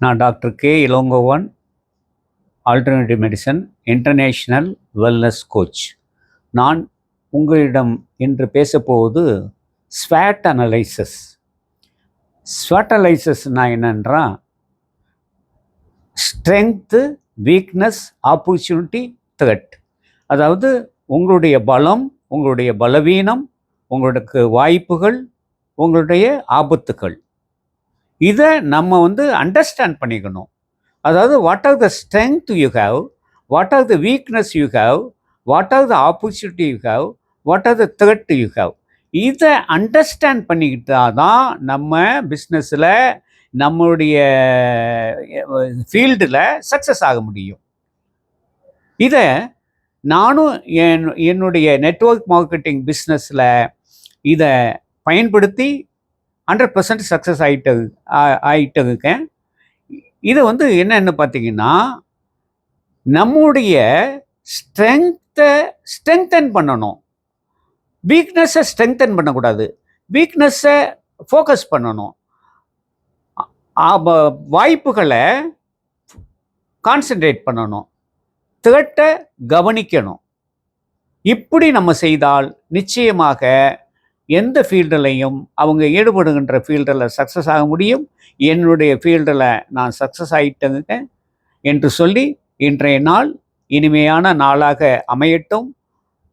நான் doctor K Elangovan, alternative medicine international wellness coach. நான் உங்களிடம் இன்று பேசப்போவது ஸ்வாட் அனலைசஸ். ஸ்வாட் அனலைசஸ்னால் என்னன்றா, ஸ்ட்ரென்த்து, வீக்னஸ், ஆப்பர்ச்சுனிட்டி, த்ரெட். அதாவது உங்களுடைய பலம், உங்களுடைய பலவீனம், உங்களுக்கு வாய்ப்புகள், உங்களுடைய ஆபத்துகள், இதை நம்ம அண்டர்ஸ்டாண்ட் பண்ணிக்கணும். அதாவது what are the strength you have, what are the weakness you have, what are the opportunity you have, what are the thread you have. இதை அண்டர்ஸ்டாண்ட் பண்ணிக்கிட்டா தான் நம்ம பிஸ்னஸில், நம்மளுடைய ஃபீல்டில் சக்ஸஸ் ஆக முடியும். இதை நானும் என்னுடைய நெட்வொர்க் மார்க்கெட்டிங் பிஸ்னஸில் இதை பயன்படுத்தி 100% சக்ஸஸ் ஆகிட்டு இருக்கேன். இது என்னன்னு பார்த்தீங்கன்னா, நம்முடைய ஸ்ட்ரென்த்தை ஸ்ட்ரென்தன் பண்ணணும், வீக்னஸை ஸ்ட்ரென்தன் பண்ணக்கூடாது. வீக்னஸை ஃபோக்கஸ் பண்ணணும், வாய்ப்புகளை கான்சென்ட்ரேட் பண்ணணும், த்ரெட்டை கவனிக்கணும். இப்படி நம்ம செய்தால் நிச்சயமாக எந்த ஃபீல்டுலையும் அவங்க ஈடுபடுகின்ற ஃபீல்டில் சக்ஸஸ் ஆக முடியும். என்னுடைய ஃபீல்டில் நான் சக்ஸஸ் ஆகிட்டேங்க என்று சொல்லி, இன்றைய நாள் இனிமையான நாளாக அமையட்டும்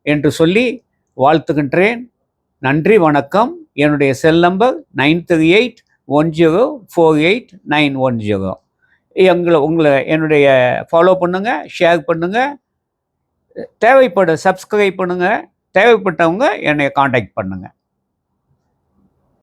என்று சொல்லி வாழ்த்துகின்றேன். நன்றி, வணக்கம். என்னுடைய செல் நம்பர் 9381048910. என்னுடைய ஃபாலோ பண்ணுங்கள், ஷேர் பண்ணுங்கள், சப்ஸ்கிரைப் பண்ணுங்கள். தேவைப்பட்டவங்க என்னை காண்டாக்ட் பண்ணுங்கள்.